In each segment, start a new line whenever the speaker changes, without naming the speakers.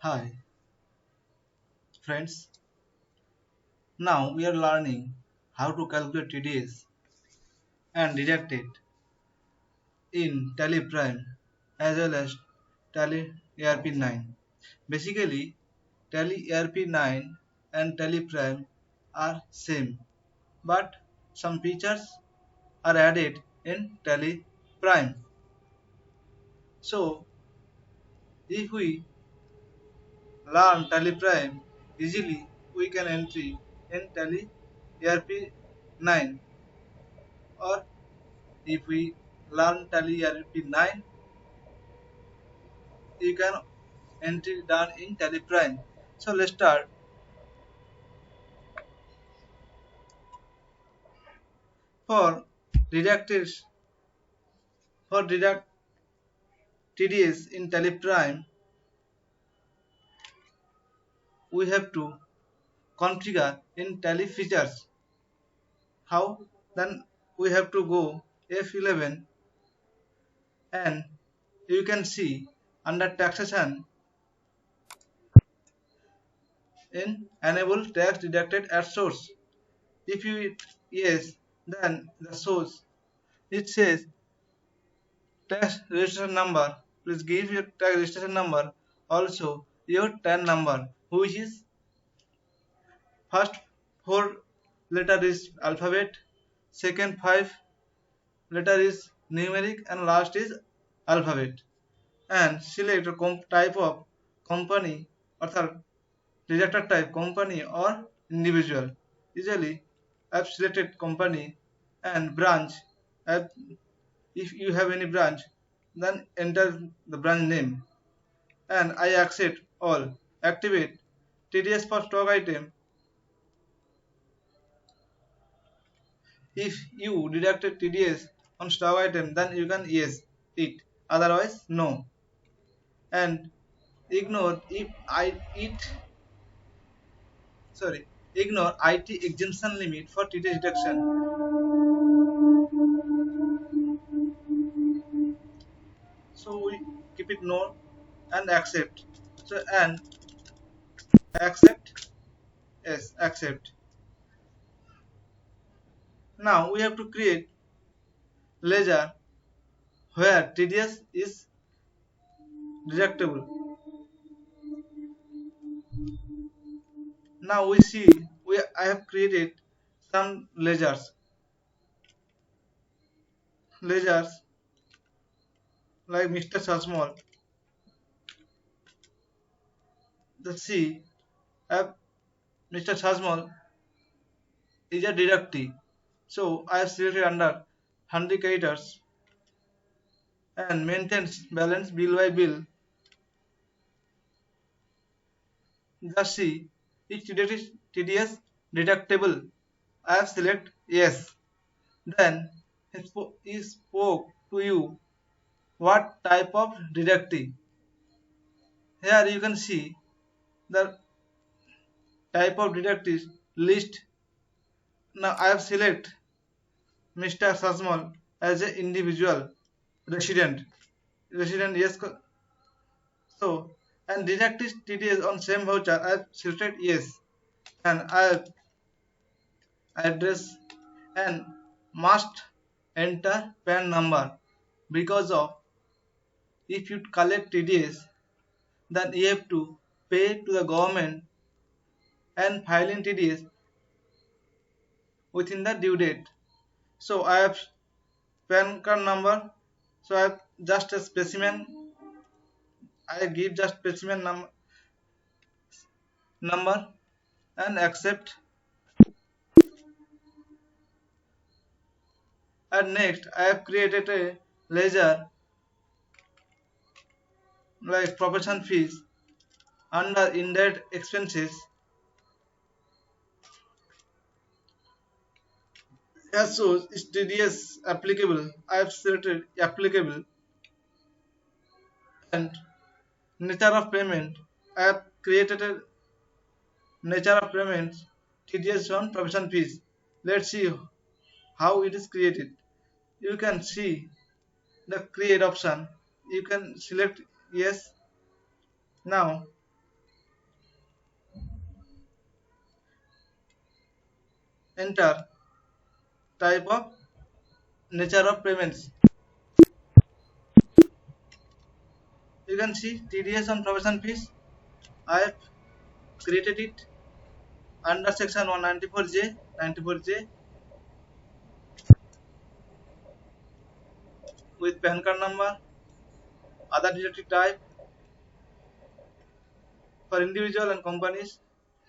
Hi friends, now we are learning how to calculate TDS and deduct it in Tally Prime as well as Tally ARP9. Basically, Tally ARP9 and Tally Prime are same, but some features are added in Tally Prime. So, if we learn Tally Prime easily, we can entry in Tally ARP9, or if we learn Tally RP9, you can entry done in Tally Prime. So let's start. For deducted for deduct TDS in Tally Prime, we have to configure in Tally features. How? Then we have to go F11 and you can see under taxation in enable tax deducted at source. If you yes, then the source it says tax registration number. Please give your tax registration number. Also your TAN number, which is first four letter is alphabet, second five letter is numeric, and last is alphabet. And select a type of company or register type company or individual. Usually I've selected company and branch. I've, if you have any branch, then enter the branch name and I accept all. Activate TDS for stock item. If you deducted TDS on stock item, then you can yes it. Otherwise, no. And ignore if I it sorry ignore IT exemption limit for TDS deduction. So we keep it no and accept. So and accept yes accept. Now we have to create ledger where TDS is deductible. Now we see I have created some ledgers like Mr. Sasmall. The C have Mr. Sasmall is a deductee. So I have selected under indicators and maintains balance bill by bill. The C is TDS deductible. I have select yes. Then he spoke to you what type of deductee. Here you can see the type of deductives list. Now I have select Mr. Sasmal as an individual resident. Resident yes. So and deductive TDS on same voucher I have selected yes and I have address and must enter PAN number because of if you collect TDS then you have to pay to the government and file in TDS within the due date. So I have PAN card number. So I have just a specimen. I give just specimen number and accept. And next I have created a ledger like profession fees under indirect expenses. As so is TDS applicable. I have selected applicable and nature of payment. I have created a nature of payments TDS on profession fees. Let's see how it is created. You can see the create option. You can select yes. Now enter type of nature of payments. You can see TDS on profession fees. I have created it under section 194J with PAN card number, other deductive type for individual and companies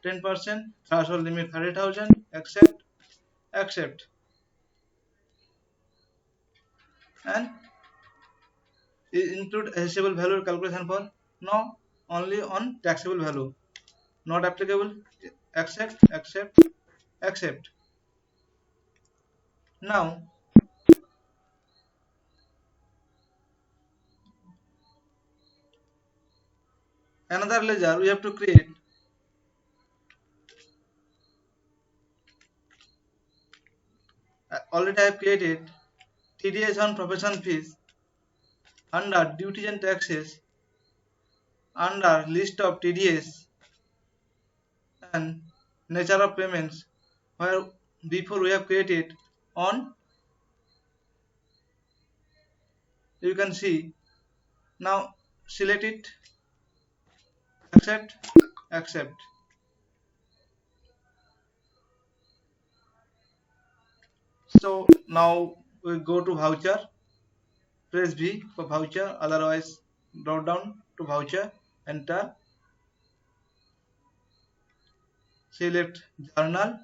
10%, threshold limit 30,000, accept, and include assessable value calculation for no, only on taxable value, not applicable, accept. Now another ledger we have to create. Already I have created TDS on profession fees under duties and taxes, under list of TDS and nature of payments, where before we have created on, you can see. Now select it, accept. So now we go to voucher, press V for voucher, otherwise drop down to voucher, enter, select journal,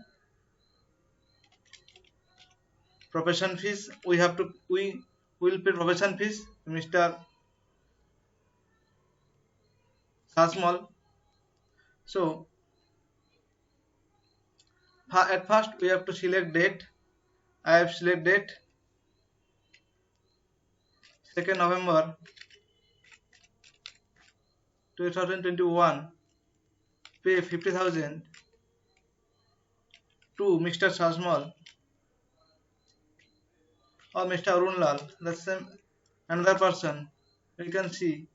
profession fees. We will pay profession fees Mr. Sasmal. So at first we have to select date. I have select date 2nd November 2021, pay 50,000 to Mr. Sasmal or Mr. Arun Lal. That's same another person. You can see,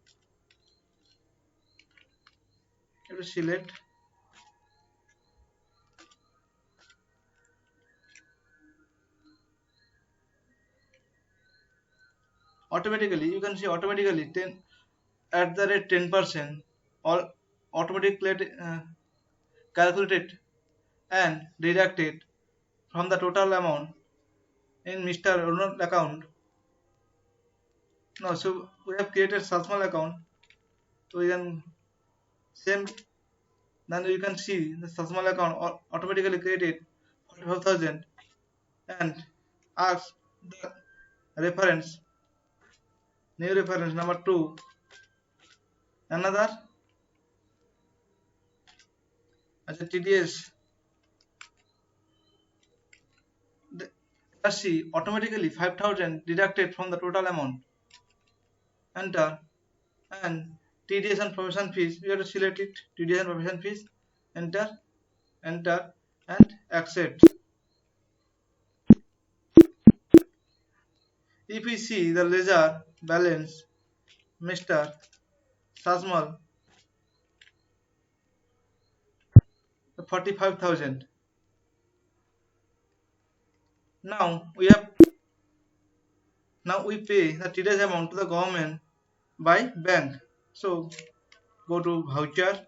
you select, automatically you can see automatically 10 at the rate 10% or automatically calculated and deducted from the total amount in Mr. Arun account. No, so we have created Sasmal account, so we can same. Then you can see the Sasmal account automatically created 45,000 and ask the reference, new reference number 2, another as a TDS. The see automatically 5,000 deducted from the total amount, enter, and TDS and profession fees, we have to select it, TDS and profession fees, enter, and accept. If we see the ledger balance, Mr. Sasmal 45,000. Now we pay the TDS amount to the government by bank. So go to voucher.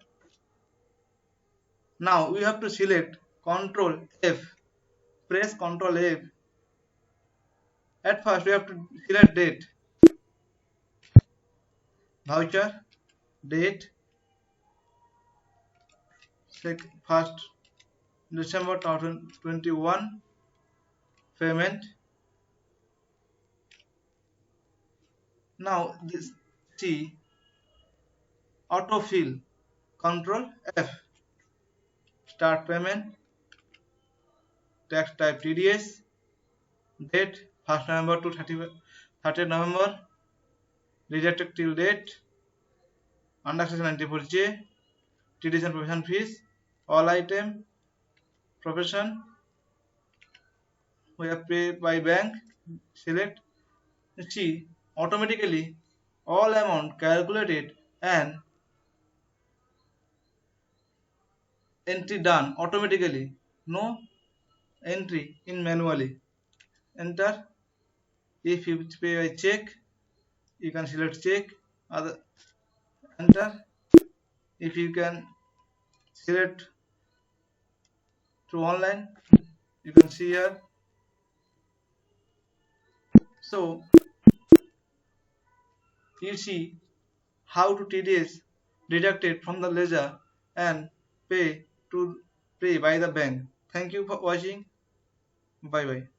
Now we have to select Control F. Press Control F. At first we have to select date. Voucher, date, 1st December 2021, payment. Now this see autofill, Control F, start payment, tax type TDS, date 1st November to 30th November, deducted till date, under section 94J, TDS and profession fees, all item, profession, we have paid by bank, select, see automatically all amount calculated and entry done automatically, no entry in manually. Enter. If you pay by check, you can select check. Other enter. If you can select through online, you can see here. So you see how to TDS deducted from the ledger and pay to pay by the bank. Thank you for watching. Bye bye.